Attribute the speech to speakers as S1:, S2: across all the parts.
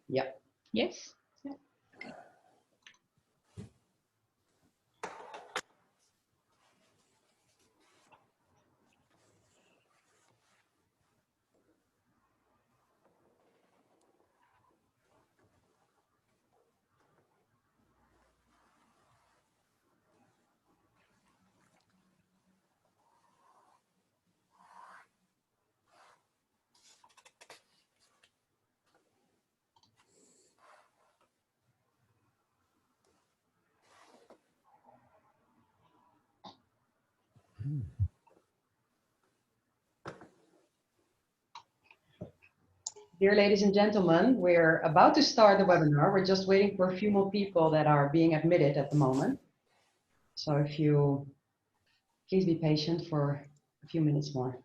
S1: Yeah.
S2: Yes.
S1: Dear ladies and gentlemen, we're about to start the webinar. We're just waiting for a few more people that are being admitted at the moment. So if you please be patient for a few minutes more.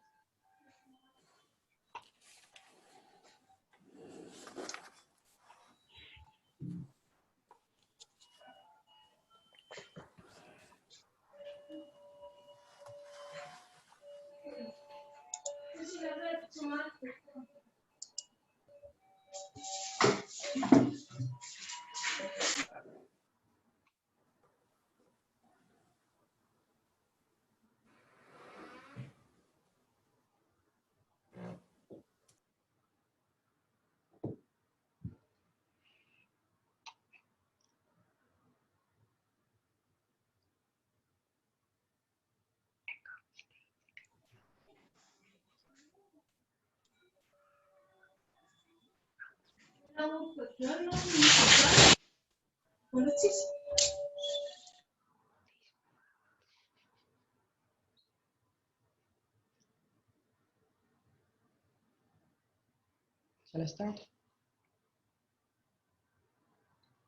S1: Shall I start?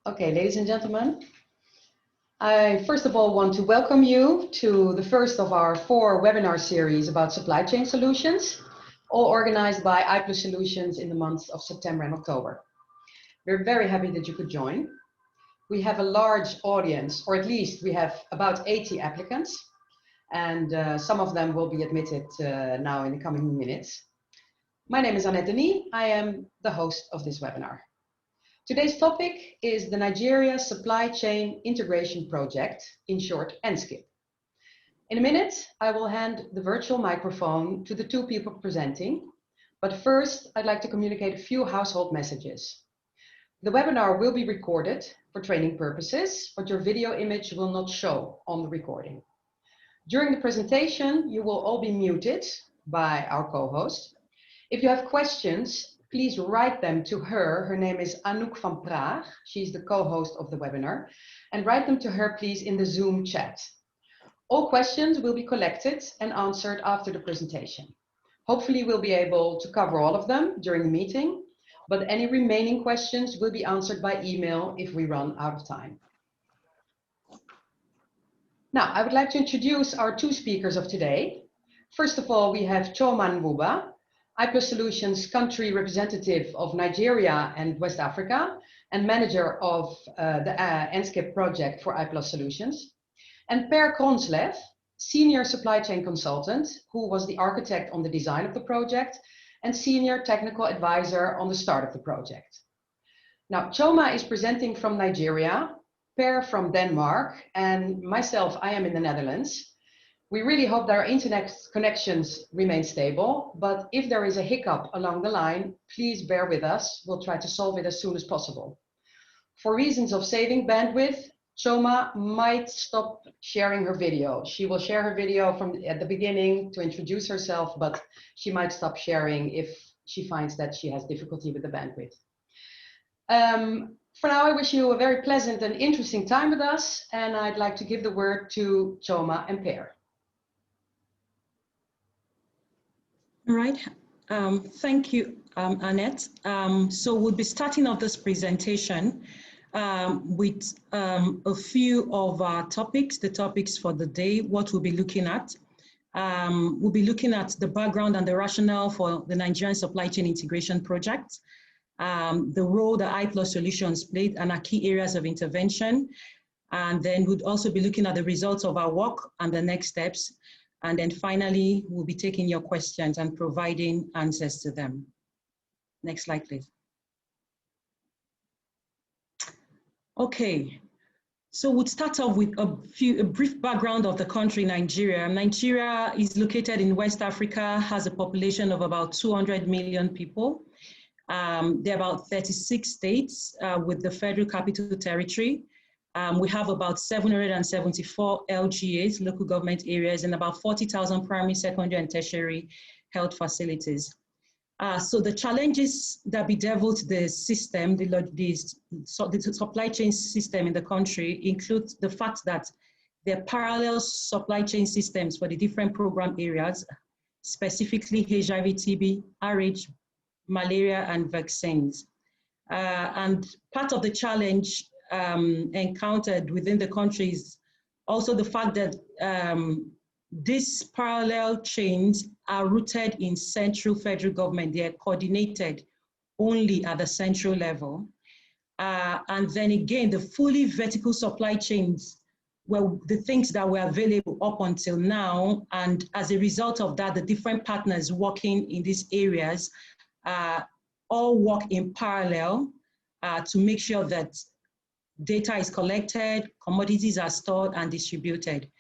S1: Okay, ladies and gentlemen, I first of all want to welcome you to the first of our 4 webinar series about supply chain solutions, all organized by i+solutions in the months of September and October. We're very happy that you could join. We have a large audience, or at least we have about 80 applicants, and some of them will be admitted now in the coming minutes. My name is Annette Denis. I am the host of this webinar. Today's topic is the Nigeria Supply Chain Integration Project, in short, NSCIP. In a minute, I will hand the virtual microphone to the 2 people presenting, but first I'd like to communicate a few household messages. The webinar will be recorded for training purposes, but your video image will not show on the recording. During the presentation, you will all be muted by our co-host. If you have questions, please write them to her. Her name is Anouk van Praag. She's the co-host of the webinar. And write them to her, please, in the Zoom chat. All questions will be collected and answered after the presentation. Hopefully, we'll be able to cover all of them during the meeting, but any remaining questions will be answered by email if we run out of time. Now, I would like to introduce our 2 speakers of today. First of all, we have Choma Nwuba, i+solutions country representative of Nigeria and West Africa, and manager of the NSCIP project for i+solutions. And Per Kronslev, senior supply chain consultant, who was the architect on the design of the project and senior technical advisor on the start of the project. Now, Choma is presenting from Nigeria, Per from Denmark, and myself, I am in the Netherlands. We really hope that our internet connections remain stable, but if there is a hiccup along the line, please bear with us. We'll try to solve it as soon as possible. For reasons of saving bandwidth, Choma might stop sharing her video. She will share her video at the beginning to introduce herself, but she might stop sharing if she finds that she has difficulty with the bandwidth. For now, I wish you a very pleasant and interesting time with us, and I'd like to give the word to Choma and Per.
S3: All right, thank you, Annette. So we'll be starting off this presentation with a few of our topics, the topics for the day, what we'll be looking at. We'll be looking at the background and the rationale for the Nigerian Supply Chain Integration Project, the role that i+solutions played and our key areas of intervention. And then we'd also be looking at the results of our work and the next steps. And then finally, we'll be taking your questions and providing answers to them. Next slide, please. Okay, so we'll start off with a brief background of the country, Nigeria. Nigeria is located in West Africa, has a population of about 200 million people. There are about 36 states with the Federal Capital Territory. We have about 774 LGAs, local government areas, and about 40,000 primary, secondary, and tertiary health facilities. So the challenges that bedeviled the system, the supply chain system in the country, include the fact that there are parallel supply chain systems for the different program areas, specifically HIV, TB, RH, malaria, and vaccines. And part of the challenge encountered within the country is also the fact that these parallel chains are rooted in central federal government. They are coordinated only at the central level. And then again, the fully vertical supply chains were the things that were available up until now. And as a result of that, the different partners working in these areas all work in parallel to make sure that data is collected, commodities are stored and distributed.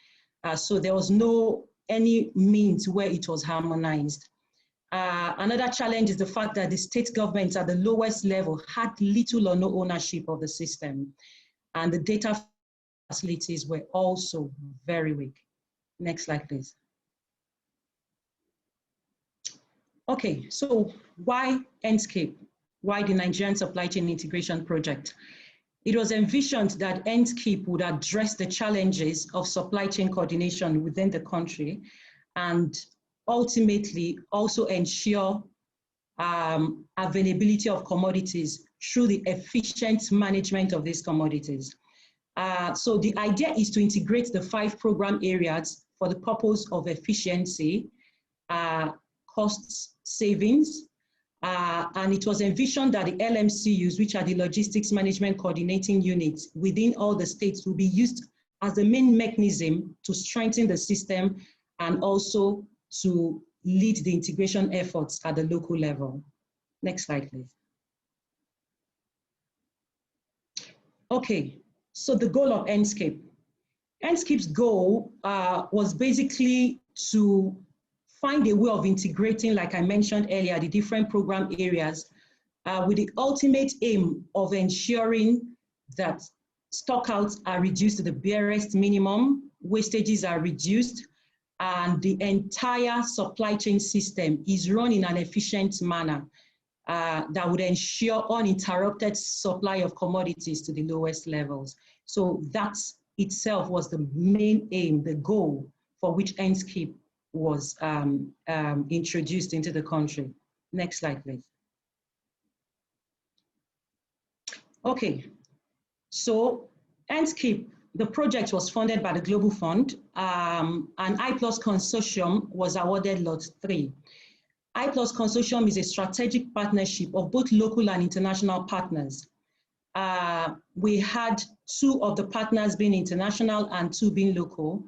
S3: So there was no any means where it was harmonized. Another challenge is the fact that the state governments at the lowest level had little or no ownership of the system, and the data facilities were also very weak. Next slide, please. Okay, so why NSCIP? Why the Nigerian Supply Chain Integration Project? It was envisioned that NSCIP would address the challenges of supply chain coordination within the country and ultimately also ensure availability of commodities through the efficient management of these commodities. So the idea is to integrate the 5 program areas for the purpose of efficiency, cost savings, and it was envisioned that the LMCUs, which are the Logistics Management Coordinating Units within all the states, will be used as the main mechanism to strengthen the system and also to lead the integration efforts at the local level. Next slide, please. Okay, so the goal of NSCIP. NSCIP's goal was basically to find a way of integrating, like I mentioned earlier, the different program areas with the ultimate aim of ensuring that stockouts are reduced to the barest minimum, wastages are reduced, and the entire supply chain system is run in an efficient manner that would ensure uninterrupted supply of commodities to the lowest levels. So that itself was the main aim, the goal for which NSCIP was introduced into the country. Next slide, please. Okay, so NSCIP, the project was funded by the Global Fund, and i+ Consortium was awarded Lot 3. i+ Consortium is a strategic partnership of both local and international partners. We had 2 of the partners being international and 2 being local.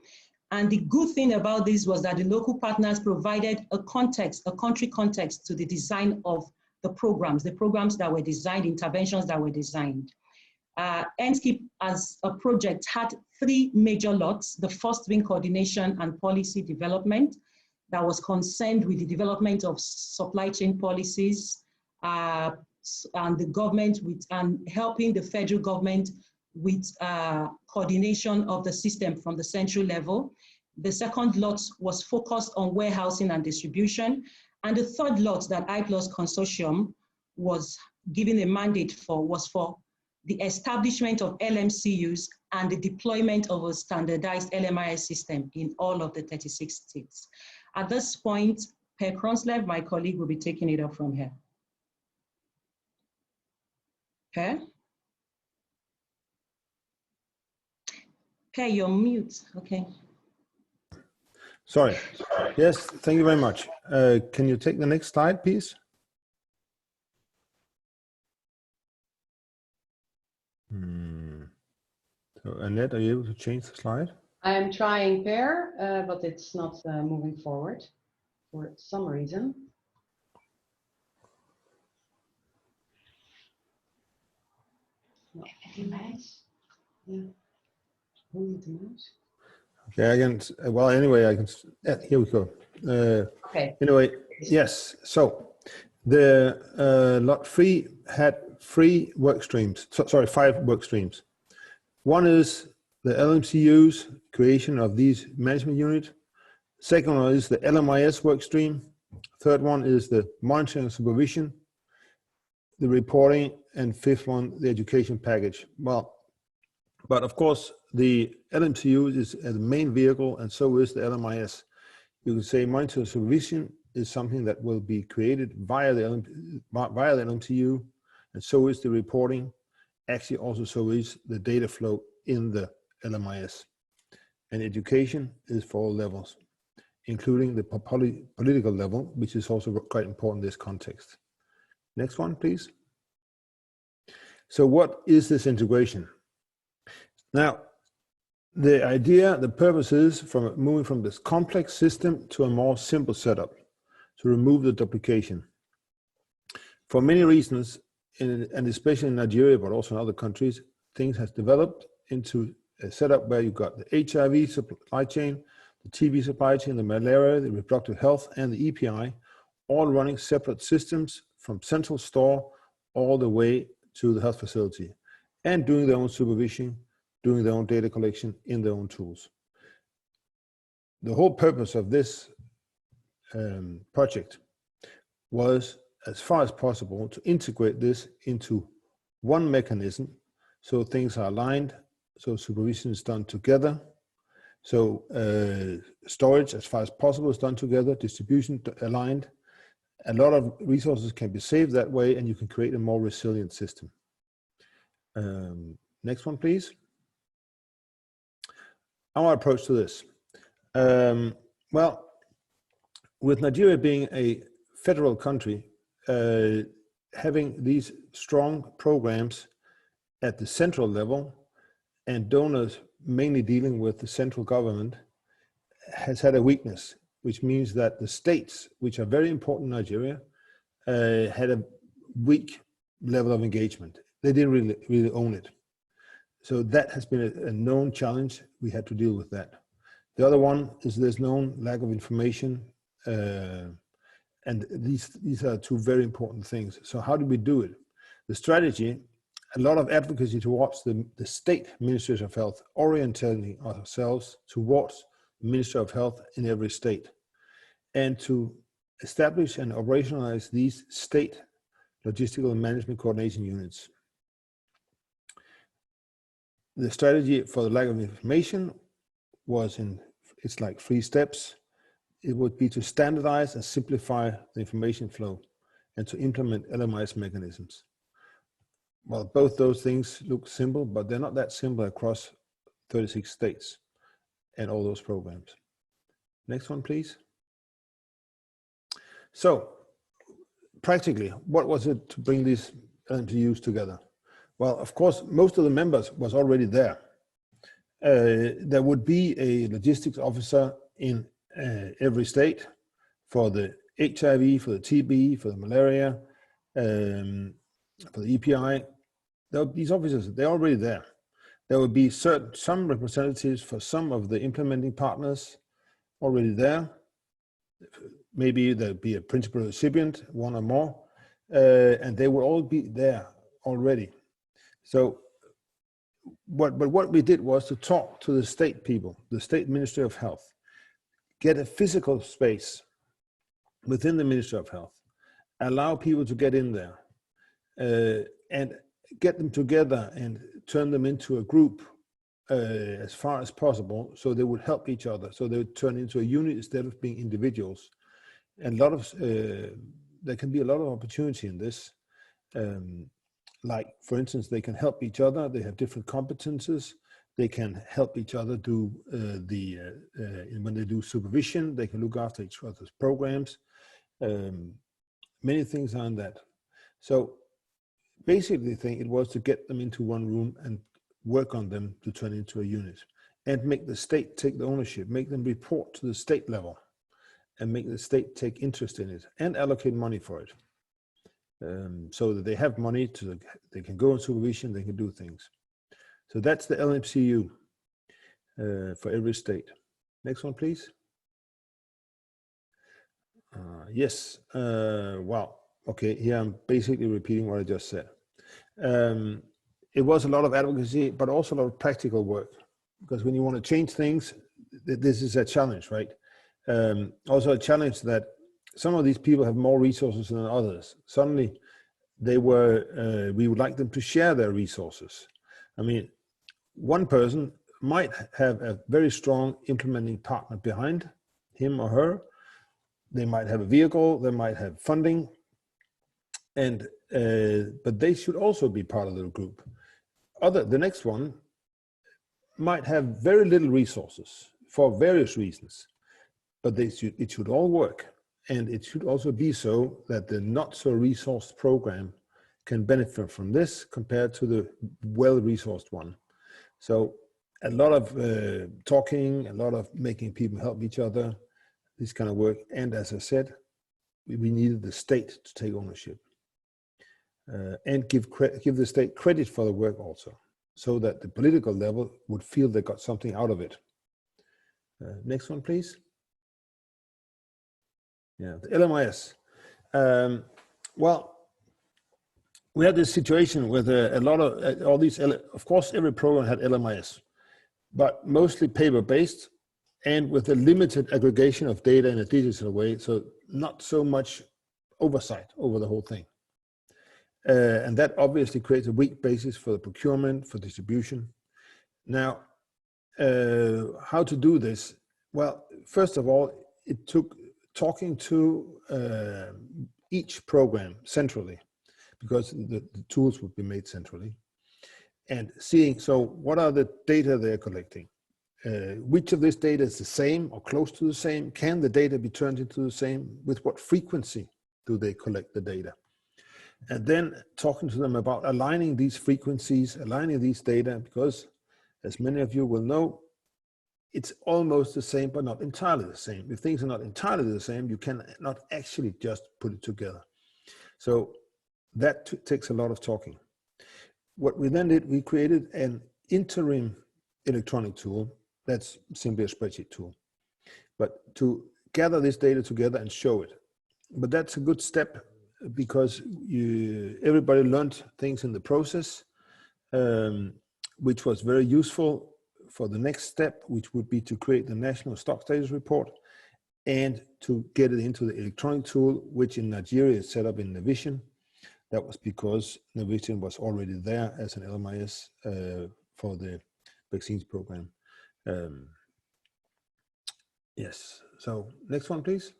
S3: And the good thing about this was that the local partners provided a context, a country context to the design of the programs that were designed, interventions that were designed. NSCIP as a project had 3 major lots, the first being coordination and policy development that was concerned with the development of supply chain policies and the government and helping the federal government with coordination of the system from the central level. The second lot was focused on warehousing and distribution. And the third lot that i+ Consortium was given a mandate for was for the establishment of LMCUs and the deployment of a standardized LMIAS system in all of the 36 states. At this point, Per Kronslev, my colleague, will be taking it up from here. Per? Per, you're mute, okay.
S2: Sorry. Yes, thank you very much. Can you take the next slide, please? So Annette, are you able to change the slide?
S1: I am trying, Per, but it's not moving forward for some reason. LMIAS? Yeah. Who need the mouse?
S2: Okay, I can, well, anyway, I can, here we go.
S1: Okay.
S2: Anyway, yes, so the lot 3 had 3 work streams, sorry, 5 work streams. One is the LMCUs, creation of these management unit. Second one is the LMIAS work stream. Third one is the monitoring and supervision, the reporting, and fifth one, the education package. Well, but of course, the LMCU is the main vehicle, and so is the LMIAS. You can say monitoring and supervision is something that will be created via the LMCU, and so is the reporting. Actually, also so is the data flow in the LMIAS. And education is for all levels, including the political level, which is also quite important in this context. Next one, please. So what is this integration? Now, the idea, the purpose is from moving from this complex system to a more simple setup, to remove the duplication. For many reasons, and especially in Nigeria, but also in other countries, things has developed into a setup where you've got the HIV supply chain, the TB supply chain, the malaria, the reproductive health, and the EPI, all running separate systems from central store all the way to the health facility, and doing their own supervision, doing their own data collection in their own tools. The whole purpose of this project was, as far as possible, to integrate this into one mechanism, so things are aligned, so supervision is done together, so storage, as far as possible, is done together, distribution aligned. A lot of resources can be saved that way, and you can create a more resilient system. Next one, please. Our approach to this. Well, with Nigeria being a federal country, having these strong programs at the central level and donors mainly dealing with the central government has had a weakness, which means that the states, which are very important in Nigeria, had a weak level of engagement. They didn't really own it. So that has been a known challenge. We had to deal with that. The other one is there's known lack of information, and these are two very important things. So how do we do it? The strategy, a lot of advocacy towards the state ministries of health, orienting ourselves towards the Ministry of Health in every state, and to establish and operationalize these state logistical and management coordination units. The strategy for the lack of information was it's like 3 steps. It would be to standardize and simplify the information flow and to implement LMIAS mechanisms. Well, both those things look simple, but they're not that simple across 36 states and all those programs. Next one, please. So, practically, what was it to bring these LMCUs together? Well, of course, most of the members was already there. There would be a logistics officer in every state for the HIV, for the TB, for the malaria, for the EPI. These officers, they're already there. There would be some representatives for some of the implementing partners already there. Maybe there'd be a principal recipient, one or more, and they will all be there already. So what we did was to talk to the state people, the State Ministry of Health, get a physical space within the Ministry of Health, allow people to get in there, and get them together and turn them into a group as far as possible, so they would help each other, so they would turn into a unit instead of being individuals. And there can be a lot of opportunity in this. Like, for instance, they can help each other. They have different competences. They can help each other do when they do supervision, they can look after each other's programs. Many things are in that. So basically the thing, it was to get them into one room and work on them to turn into a unit and make the state take the ownership, make them report to the state level and make the state take interest in it and allocate money for it. so that they have money to, they can go on supervision, they can do things. So that's the LMCU for every state. Next one, please. Yes, well, okay, here I'm basically repeating what I just said. It was a lot of advocacy, but also a lot of practical work, because when you want to change things, this is a challenge, right? Also a challenge that some of these people have more resources than others. Suddenly, we would like them to share their resources. I mean, one person might have a very strong implementing partner behind him or her. They might have a vehicle, they might have funding, and but they should also be part of the group. The next one might have very little resources for various reasons, but it should all work. And it should also be so that the not so resourced program can benefit from this compared to the well-resourced one. So a lot of talking, a lot of making people help each other, this kind of work. And as I said, we needed the state to take ownership and give the state credit for the work also, so that the political level would feel they got something out of it. Next one, please. Yeah, the LMIAS. Well, we had this situation with a lot of all these, of course, every program had LMIAS, but mostly paper-based and with a limited aggregation of data in a digital way, so not so much oversight over the whole thing. And that obviously creates a weak basis for the procurement, for distribution. Now, how to do this? Well, first of all, it took talking to each program centrally, because the tools would be made centrally, and seeing, so what are the data they're collecting? Which of this data is the same or close to the same? Can the data be turned into the same? With what frequency do they collect the data? And then talking to them about aligning these frequencies, aligning these data, because as many of you will know, it's almost the same, but not entirely the same. If things are not entirely the same, you cannot actually just put it together. So that takes a lot of talking. What we then did, we created an interim electronic tool that's simply a spreadsheet tool, but to gather this data together and show it. But that's a good step, because everybody learned things in the process, which was very useful for the next step, which would be to create the National Stock Status Report and to get it into the electronic tool, which in Nigeria is set up in Navision. That was because Navision was already there as an LMIAS for the vaccines program. Yes, so next one, please.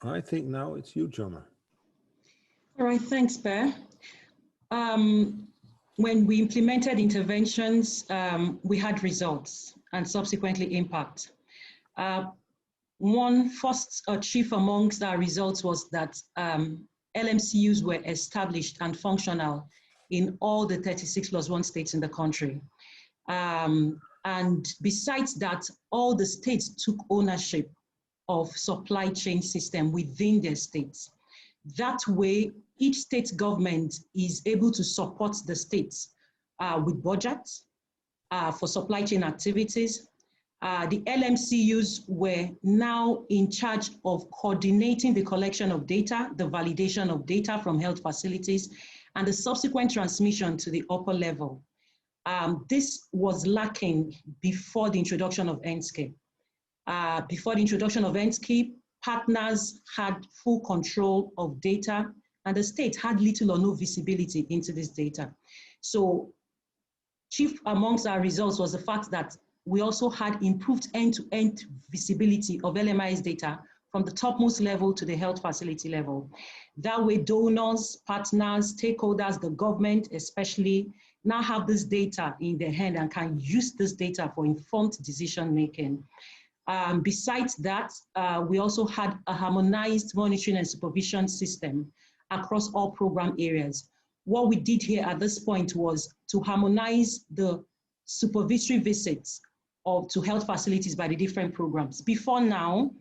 S2: I think now it's you, Joma.
S3: All right, thanks, Per. When we implemented interventions, we had results and subsequently impact. One first chief amongst our results was that LMCUs were established and functional in all the 36+1 states in the country. And besides that, all the states took ownership of supply chain system within their states. That way, each state government is able to support the states with budgets for supply chain activities. The LMCUs were now in charge of coordinating the collection of data, the validation of data from health facilities, and the subsequent transmission to the upper level. This was lacking before the introduction of NSCIP. Before the introduction of NSCIP, partners had full control of data, and the state had little or no visibility into this data. So chief amongst our results was the fact that we also had improved end-to-end visibility of LMIAS data from the topmost level to the health facility level. That way, donors, partners, stakeholders, the government especially, now have this data in their hand and can use this data for informed decision-making. Besides that, we also had a harmonized monitoring and supervision system across all program areas. What we did here at this point was to harmonize the supervisory visits to health facilities by the different programs. Before now,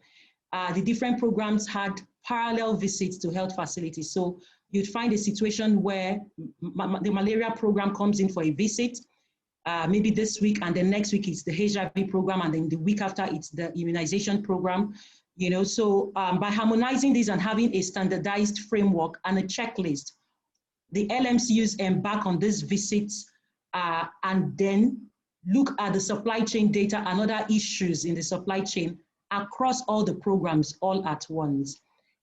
S3: the different programs had parallel visits to health facilities. So you'd find a situation where the malaria program comes in for a visit, maybe this week, and then next week it's the HIV program, and then the week after it's the immunization program. You know, so by harmonizing these and having a standardized framework and a checklist, the LMCUs embark on these visits and then look at the supply chain data and other issues in the supply chain across all the programs all at once.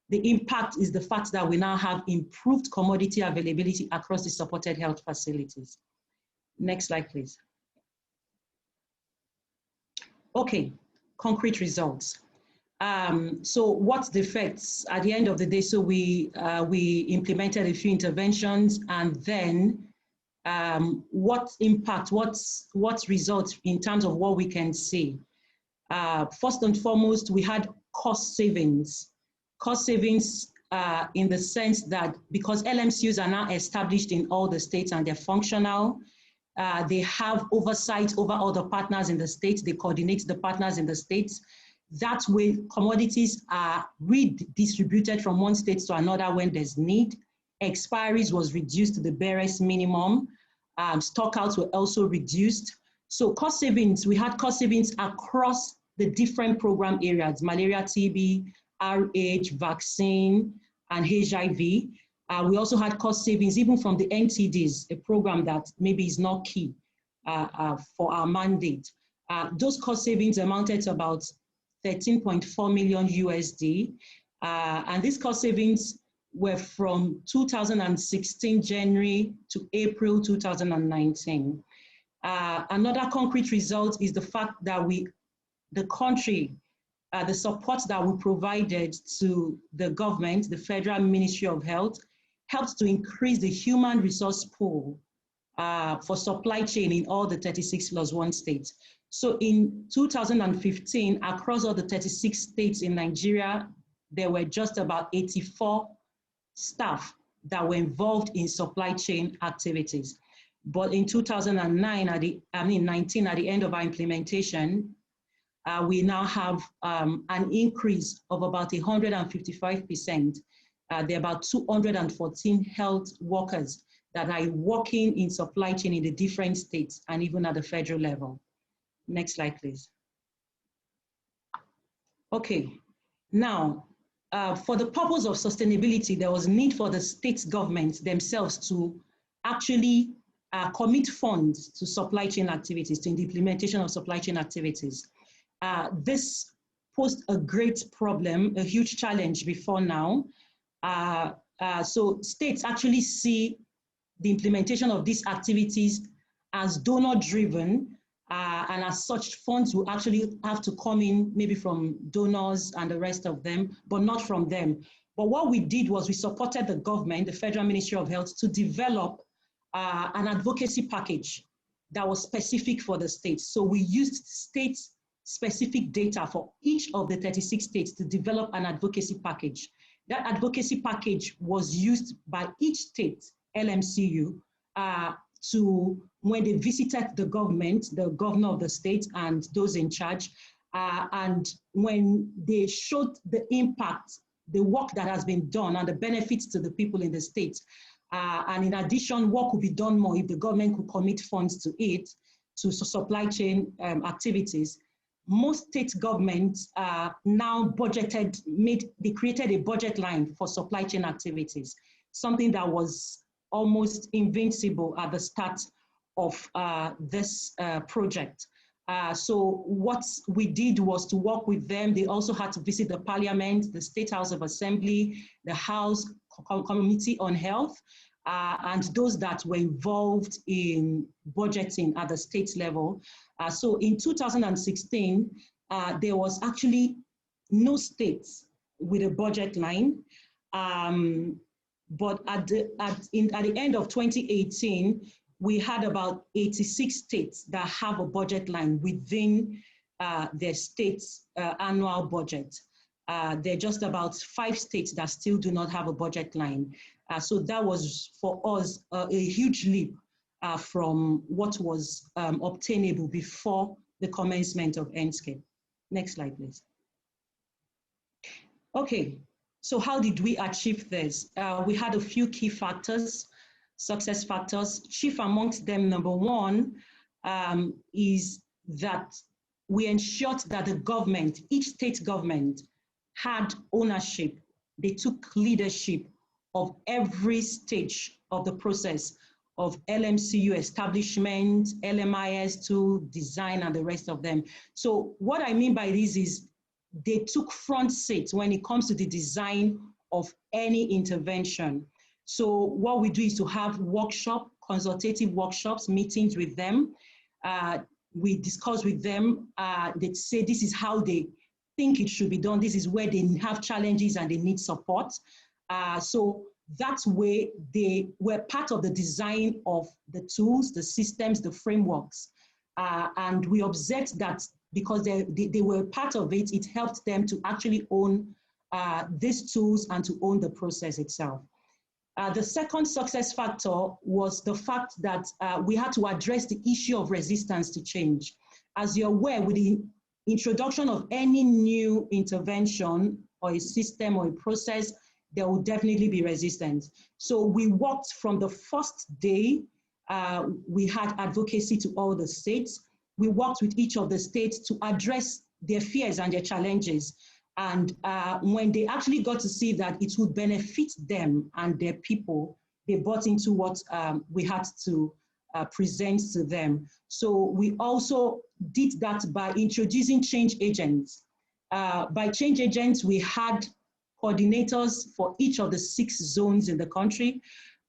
S3: The impact is the fact that we now have improved commodity availability across the supported health facilities. Next slide, please. Okay, concrete results. So what's the effects at the end of the day? So we implemented a few interventions, and then what impact, what results in terms of what we can see? First and foremost, we had cost savings. Cost savings in the sense that because LMCUs are now established in all the states and they're functional, they have oversight over all the partners in the states, they coordinate the partners in the states. That way, commodities are redistributed from one state to another when there's need. Expiries was reduced to the barest minimum. Stockouts were also reduced. So cost savings, we had cost savings across the different program areas: malaria, TB, RH, vaccine, and HIV. We also had cost savings even from the NTDs, a program that maybe is not key for our mandate. Those cost savings amounted to about 13.4 million USD. And these cost savings were from 2016 January to April 2019. Another concrete result is the fact that the country, the support that we provided to the government, the Federal Ministry of Health, helped to increase the human resource pool for supply chain in all the 36+1 states. So in 2015, across all the 36 states in Nigeria, there were just about 84 staff that were involved in supply chain activities. But in 2009, 19, at the end of our implementation, we now have an increase of about 155%. There are about 214 health workers that are working in supply chain in the different states and even at the federal level. Next slide, please. Okay, now, for the purpose of sustainability, there was need for the state governments themselves to actually commit funds to supply chain activities, to the implementation of supply chain activities. This posed a great problem, a huge challenge before now. So states actually see the implementation of these activities as donor-driven, and as such, funds will actually have to come in maybe from donors and the rest of them, but not from them. But what we did was we supported the government, the Federal Ministry of Health, to develop an advocacy package that was specific for the states. So we used state-specific data for each of the 36 states to develop an advocacy package. That advocacy package was used by each state LMCU to, when they visited the government, the governor of the state and those in charge, and when they showed the impact, the work that has been done and the benefits to the people in the state. And in addition, what could be done more if the government could commit funds to it, to supply chain activities. Most state governments now they created a budget line for supply chain activities, something that was almost invincible at the start of this project. So what we did was to work with them. They also had to visit the Parliament, the State House of Assembly, the House Committee on Health, and those that were involved in budgeting at the state level. So in 2016, there was actually no states with a budget line. But at the end of 2018, we had about 86 states that have a budget line within their state's annual budget. There are just about 5 states that still do not have a budget line. So that was, for us, a huge leap from what was obtainable before the commencement of NSCIP. Next slide, please. Okay, So how did we achieve this? We had a few key factors, success factors. Chief amongst them, number one, is that we ensured that the government, each state government, had ownership. They took leadership of every stage of the process of LMCU establishment, LMIAS tool, design, and the rest of them. So what I mean by this is they took front seat when it comes to the design of any intervention. So what we do is to have consultative workshops, meetings with them. We discuss with them. They say this is how they think it should be done. This is where they have challenges and they need support. So that way they were part of the design of the tools, the systems, the frameworks. And we observed that because they were part of it, it helped them to actually own these tools and to own the process itself. The second success factor was the fact that we had to address the issue of resistance to change. As you're aware, with the introduction of any new intervention or a system or a process, there will definitely be resistance. So we worked from the first day. We had advocacy to all the states. We worked with each of the states to address their fears and their challenges. And when they actually got to see that it would benefit them and their people, they bought into what we had to present to them. So we also did that by introducing change agents. By change agents, we had coordinators for each of the 6 zones in the country.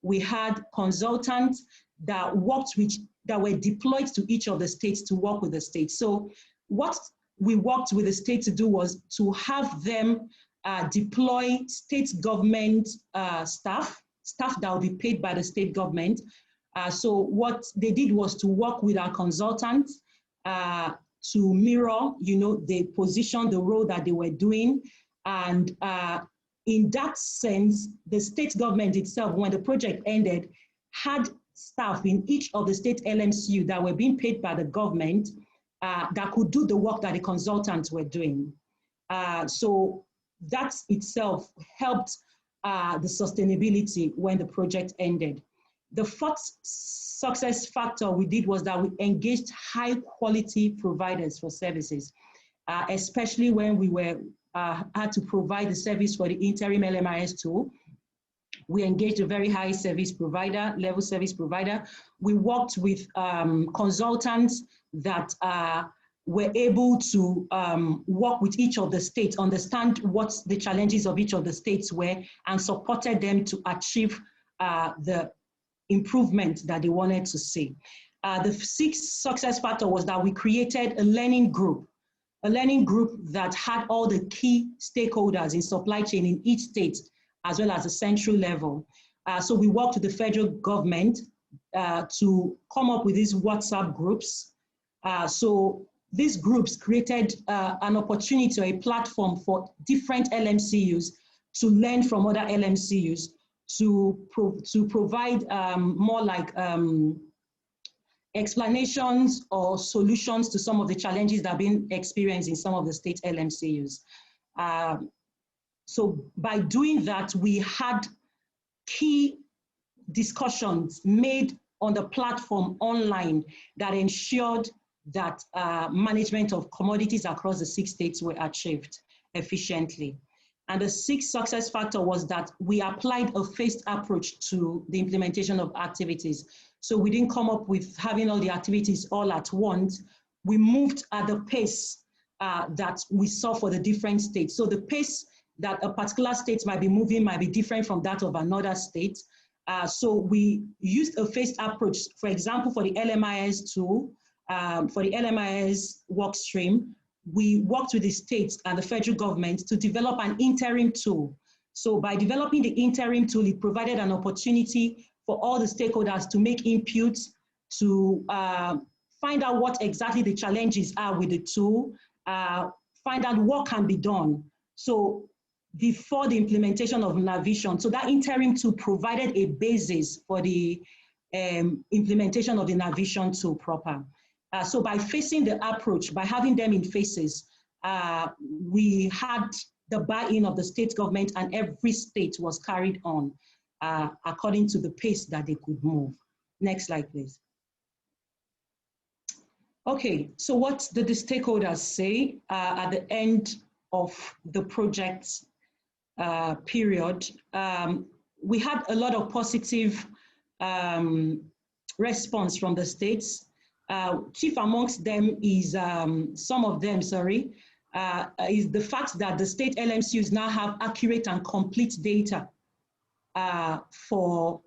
S3: We had consultants that were deployed to each of the states to work with the states. So what we worked with the state to do was to have them deploy state government staff that will be paid by the state government. So what they did was to work with our consultants to mirror, the position, the role that they were doing. And in that sense, the state government itself, when the project ended, had staff in each of the state LMCU that were being paid by the government that could do the work that the consultants were doing. So that itself helped the sustainability when the project ended. The fourth success factor we did was that we engaged high quality providers for services, especially when we had to provide the service for the interim LMIAS tool. We engaged a very high level service provider. We worked with consultants that were able to work with each of the states, understand what the challenges of each of the states were, and supported them to achieve the improvement that they wanted to see. The 6th success factor was that we created a learning group that had all the key stakeholders in supply chain in each state, as well as the central level. So we worked with the federal government to come up with these WhatsApp groups. So these groups created an opportunity or a platform for different LMCUs to learn from other LMCUs to provide more like explanations or solutions to some of the challenges that have been experienced in some of the state LMCUs. So by doing that, we had key discussions made on the platform online that ensured that management of commodities across the 6 states were achieved efficiently. And the 6th success factor was that we applied a phased approach to the implementation of activities. So we didn't come up with having all the activities all at once. We moved at the pace that we saw for the different states. So the pace that a particular state might be moving might be different from that of another state. So we used a phased approach, for example, for the LMIAS tool, for the LMIAS workstream, we worked with the states and the federal government to develop an interim tool. So by developing the interim tool, it provided an opportunity for all the stakeholders to make inputs, to find out what exactly the challenges are with the tool, find out what can be done. So before the implementation of Navision, so that interim tool provided a basis for the implementation of the Navision tool proper. So by facing the approach, by having them in phases, we had the buy-in of the state government, and every state was carried on according to the pace that they could move. Next slide, please. Okay, so what did the stakeholders say at the end of the project period? We had a lot of positive response from the states. Chief amongst them is, some of them, sorry, is the fact that the state LMCUs now have accurate and complete data for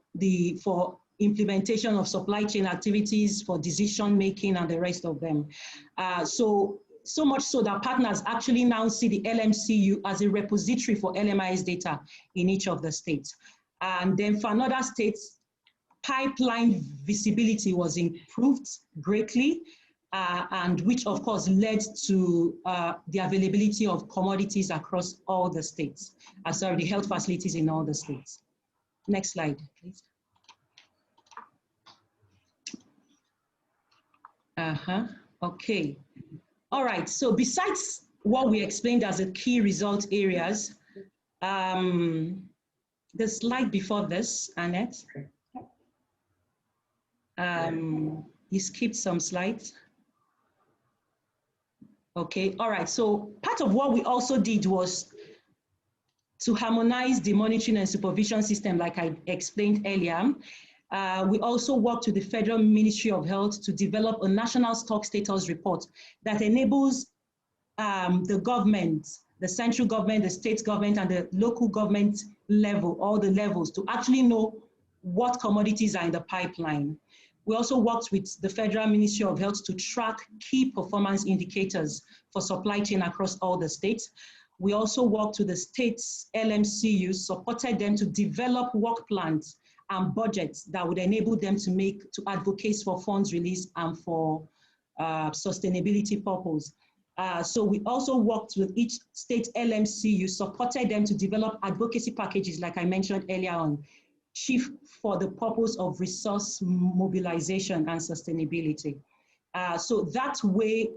S3: implementation of supply chain activities, for decision making, and the rest of them. So much so that partners actually now see the LMCU as a repository for LMIAS data in each of the states. And then for another states, pipeline visibility was improved greatly, and which of course led to the availability of commodities across all the states, sorry, the health facilities in all the states. Next slide, please. Okay. All right, so besides what we explained as the key result areas, the slide before this, Annette, you skipped some slides. Okay, all right, so part of what we also did was to harmonize the monitoring and supervision system, like I explained earlier. We also worked with the Federal Ministry of Health to develop a national stock status report that enables the government, the central government, the state government, and the local government level, all the levels, to actually know what commodities are in the pipeline. We also worked with the Federal Ministry of Health to track key performance indicators for supply chain across all the states. We also worked with the states' LMCUs, supported them to develop work plans and budgets that would enable them to advocate for funds release and for sustainability purpose. So we also worked with each state LMCU, supported them to develop advocacy packages, like I mentioned earlier on, chief for the purpose of resource mobilization and sustainability. So that way,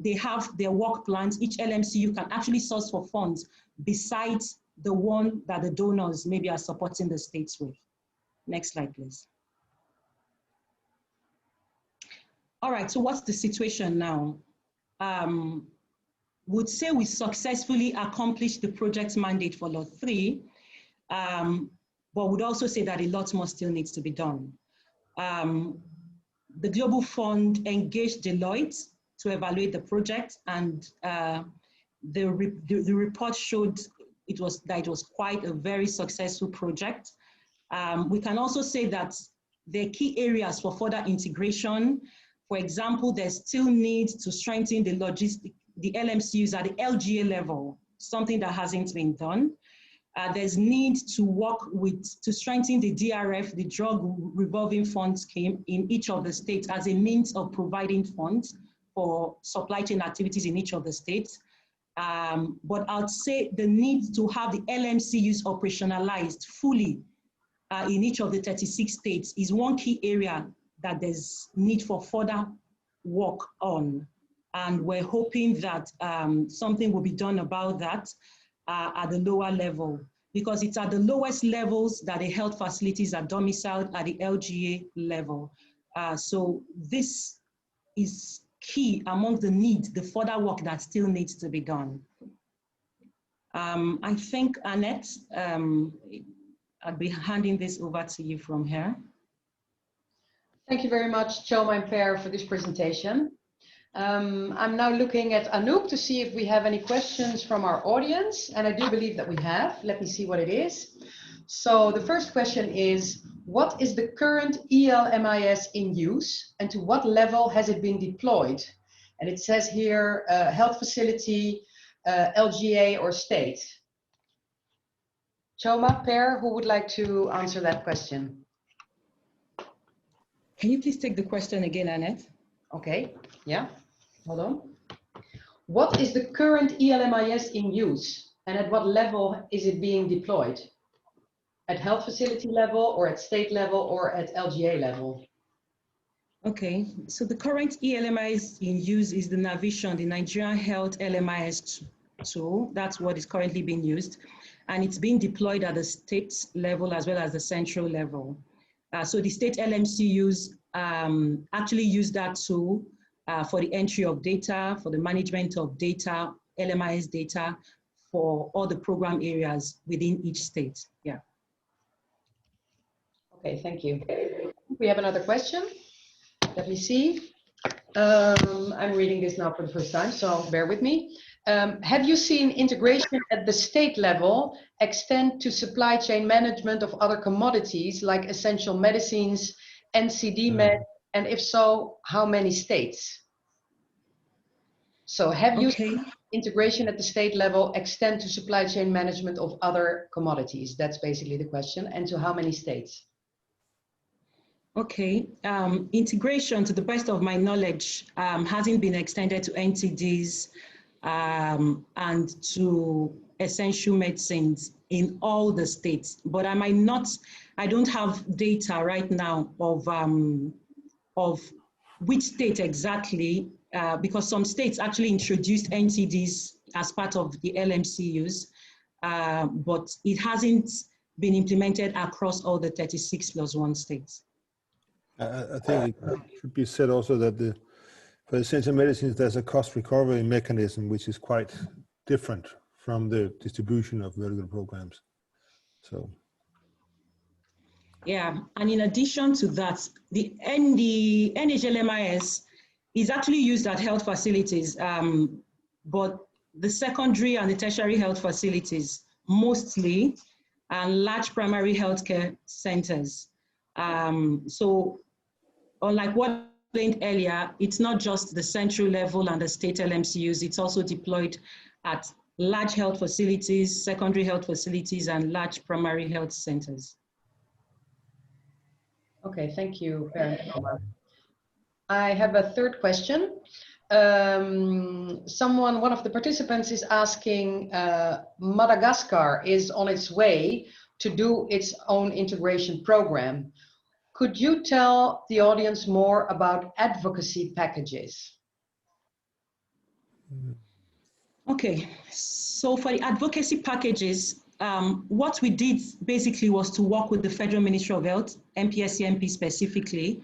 S3: they have their work plans. Each LMCU can actually source for funds besides the one that the donors maybe are supporting the states with. Next slide, please. All right, so what's the situation now? Would say we successfully accomplished the project mandate for Lot 3, but would also say that a lot more still needs to be done. The Global Fund engaged Deloitte to evaluate the project, and the report showed that it was quite a very successful project. We can also say that there are key areas for further integration. For example, there's still need to strengthen the LMCUs at the LGA level, something that hasn't been done. There's need to work to strengthen the DRF, the Drug Revolving Fund Scheme, in each of the states as a means of providing funds for supply chain activities in each of the states. But I'd say the need to have the LMCUs operationalized fully in each of the 36 states is one key area that there's need for further work on. And we're hoping that something will be done about that at the lower level, because it's at the lowest levels that the health facilities are domiciled at the LGA level. So this is key among the needs, the further work that still needs to be done. I think, Annette, I'll be handing this over to you from here.
S1: Thank you very much, Choma and Per, for this presentation. I'm now looking at Anouk to see if we have any questions from our audience, and I do believe that we have. Let me see what it is. So the first question is, what is the current LMIAS in use, and to what level has it been deployed? And it says here, health facility, LGA or state. Choma, Per, who would like to answer that question?
S3: Can you please take the question again, Annette?
S1: Okay, yeah, hold on. What is the current LMIAS in use, and at what level is it being deployed? At health facility level, or at state level, or at LGA level?
S3: Okay, so the current LMIAS in use is the Navision, the Nigerian Health LMIAS tool. That's what is currently being used. And it's being deployed at the state level as well as the central level. So the state LMCUs actually use that tool for the entry of data, for the management of data, LMIAS data, for all the program areas within each state. Yeah.
S1: Okay, thank you. We have another question. Let me see. I'm reading this now for the first time, so bear with me. Have you seen integration at the state level extend to supply chain management of other commodities like essential medicines, NCD med, and if so, how many states? So have you seen integration at the state level extend to supply chain management of other commodities? That's basically the question. And to how many states?
S3: Okay, integration, to the best of my knowledge, hasn't been extended to NTDs and to essential medicines in all the states. But I don't have data right now of which state exactly, because some states actually introduced NTDs as part of the LMCUs, but it hasn't been implemented across all the 36+1 states.
S2: I think it should be said also that for essential medicines, there's a cost recovery mechanism which is quite different from the distribution of vertical programs. So.
S3: Yeah, and in addition to that, the NHLMIS is actually used at health facilities, but the secondary and the tertiary health facilities mostly, and large primary healthcare centers. So unlike what I explained earlier, it's not just the central level and the state LMCUs, it's also deployed at large health facilities, secondary health facilities, and large primary health centers.
S1: Okay, thank you, Karen. I have a third question. One of the participants is asking, Madagascar is on its way to do its own integration program. Could you tell the audience more about advocacy packages?
S3: Okay, so for the advocacy packages, what we did basically was to work with the Federal Ministry of Health, NPSCMP specifically,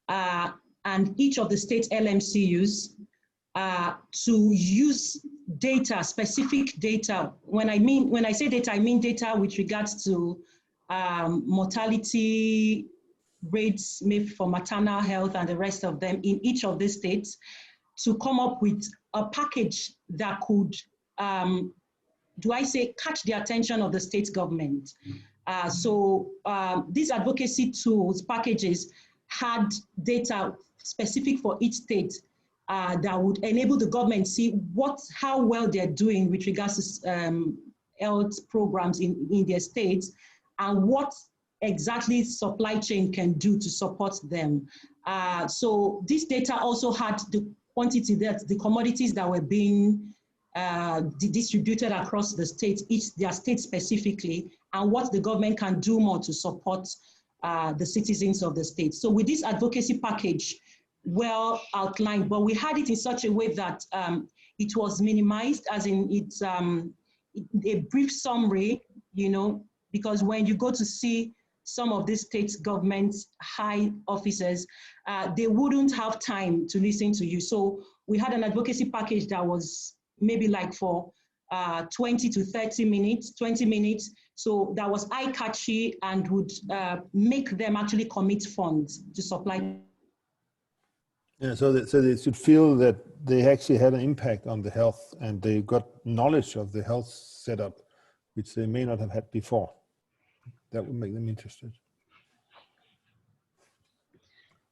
S3: and each of the state LMCUs to use data, specific data. When I say data, I mean data with regards to mortality rates, maybe for maternal health and the rest of them in each of these states, to come up with a package that could, catch the attention of the state government. So these advocacy tools, packages, had data specific for each state that would enable the government see how well they're doing with regards to health programs in their states, and what exactly supply chain can do to support them. So this data also had the quantity, the commodities that were being distributed across the states, their state specifically, and what the government can do more to support the citizens of the state. So with this advocacy package, well outlined, but we had it in such a way that it was minimized, as in it's a brief summary, because when you go to see some of the state government's high officers, they wouldn't have time to listen to you. So we had an advocacy package that was maybe like for 20 to 30 minutes, 20 minutes. So that was eye-catchy and would make them actually commit funds to supply.
S2: Yeah, so they should feel that they actually had an impact on the health and they got knowledge of the health setup, which they may not have had before. That would make them interested.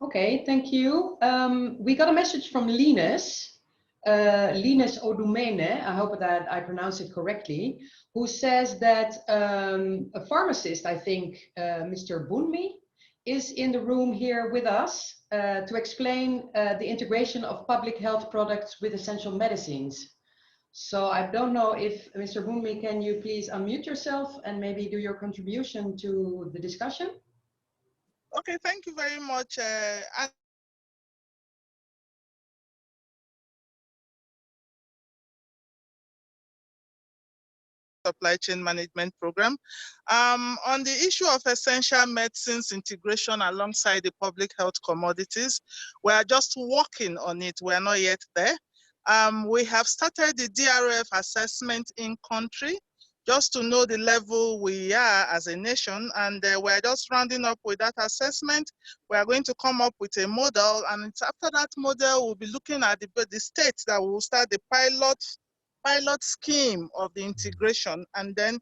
S1: Okay, thank you. We got a message from Linus Odumene, I hope that I pronounce it correctly, who says that a pharmacist, I think Mr. Bunmi, is in the room here with us to explain the integration of public health products with essential medicines. So I don't know if Mr. Bunmi, can you please unmute yourself and maybe do your contribution to the discussion?
S4: Okay, thank you very much. supply chain management program. On the issue of essential medicines integration alongside the public health commodities, we are just working on it. We are not yet there. We have started the DRF assessment in country, just to know the level we are as a nation, and we're just rounding up with that assessment. We are going to come up with a model, and it's after that model, we'll be looking at the states that will start the pilot scheme of the integration, and then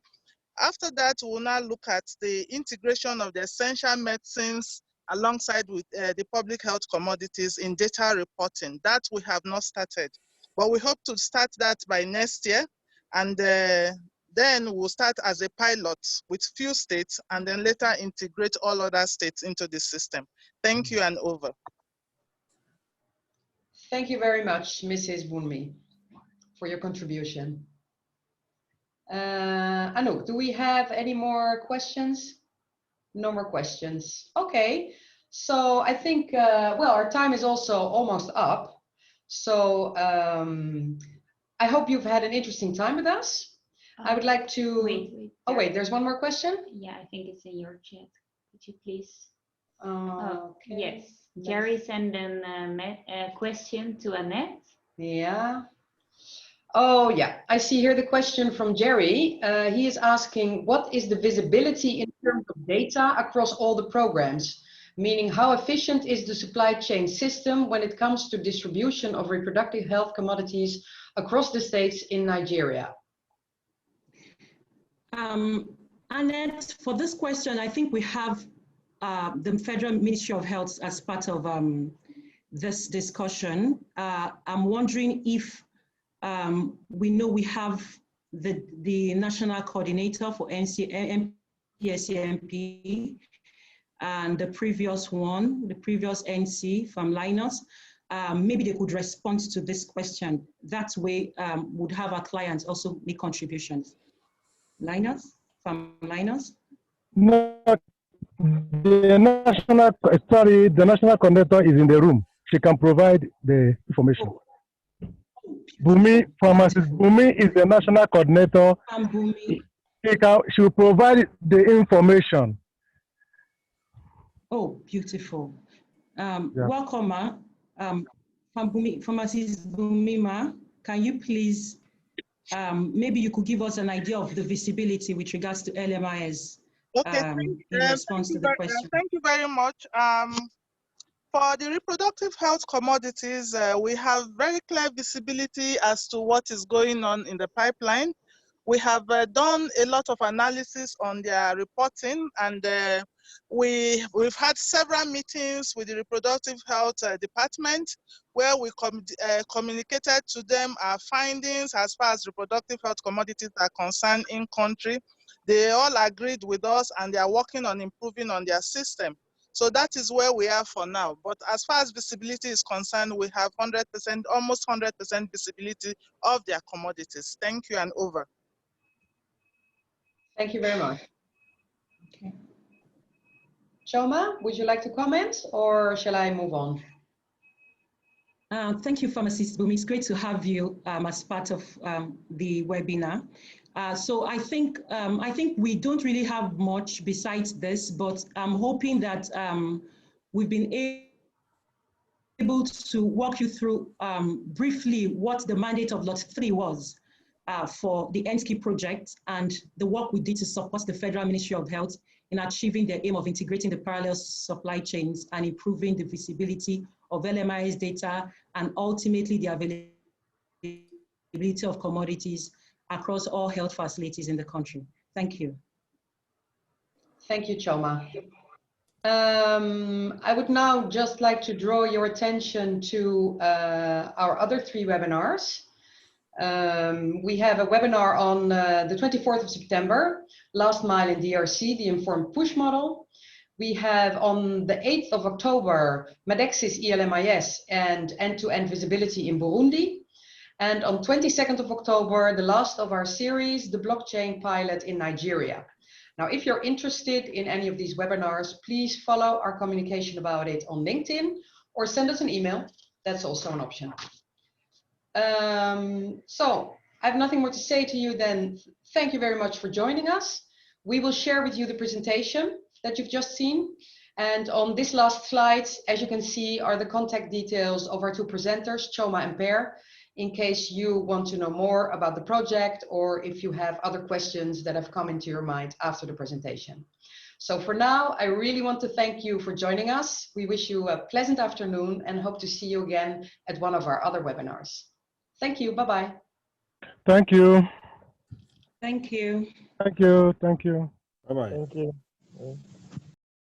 S4: after that, we'll now look at the integration of the essential medicines alongside with the public health commodities in data reporting. That we have not started, but we hope to start that by next year, and then we'll start as a pilot with few states and then later integrate all other states into the system. Thank you, and over.
S1: Thank you very much, Mrs. Bunmi, for your contribution. Anouk, do we have any more questions? No more questions. Okay, so I think, well, our time is also almost up. So I hope you've had an interesting time with us. I would like to...
S5: Wait.
S1: Oh, wait, there's one more question?
S5: Yeah, I think it's in your chat. Could you please?
S1: Okay.
S5: Yes, Jerry sent a question to Annette.
S1: Yeah. Oh, yeah, I see here the question from Jerry. He is asking, what is the visibility in terms of data across all the programs? Meaning, how efficient is the supply chain system when it comes to distribution of reproductive health commodities across the states in Nigeria?
S3: Annette, for this question, I think we have the Federal Ministry of Health as part of this discussion. I'm wondering if we know we have the national coordinator for NSCIP and the previous NC from Linus. Maybe they could respond to this question. That way would have our clients also make contributions. Linus, from Linus?
S6: No, the national coordinator is in the room. She can provide the information. Bumi, pharmacist Bumi is the national coordinator. She will provide the information.
S3: Oh, beautiful. Welcome, pharmacist Bumi, can you please, maybe you could give us an idea of the visibility with regards to LMIAS in response to the question.
S4: Thank you very much. For the reproductive health commodities, we have very clear visibility as to what is going on in the pipeline. We have done a lot of analysis on their reporting, and we've had several meetings with the reproductive health department where we communicated to them our findings as far as reproductive health commodities are concerned in country. They all agreed with us, and they are working on improving on their system. So that is where we are for now. But as far as visibility is concerned, we have 100%, almost 100% visibility of their commodities. Thank you, and over.
S1: Thank you very much. Okay. Choma, would you like to comment, or shall I move on?
S3: Thank you, Pharmacist Bumi. It's great to have you as part of the webinar. So I think we don't really have much besides this, but I'm hoping that we've been able to walk you through briefly what the mandate of Lot 3 was for the NSCIP project and the work we did to support the Federal Ministry of Health in achieving their aim of integrating the parallel supply chains and improving the visibility of LMIAS data and ultimately the availability of commodities across all health facilities in the country. Thank you.
S1: Thank you, Choma. I would now just like to draw your attention to our other 3 webinars. We have a webinar on the 24th of September, Last Mile in DRC, the Informed Push Model. We have on the 8th of October, Medexis ELMIS and End-to-End Visibility in Burundi. And on 22nd of October, the last of our series, the Blockchain Pilot in Nigeria. Now, if you're interested in any of these webinars, please follow our communication about it on LinkedIn or send us an email. That's also an option. So I have nothing more to say to you then. Thank you very much for joining us. We will share with you the presentation that you've just seen. And on this last slide, as you can see, are the contact details of our two presenters, Choma and Per, in case you want to know more about the project or if you have other questions that have come into your mind after the presentation. So for now, I really want to thank you for joining us. We wish you a pleasant afternoon and hope to see you again at one of our other webinars. Thank you. Bye-bye.
S6: Thank you.
S3: Thank you.
S6: Thank you. Thank you.
S2: Bye-bye.
S7: Thank you.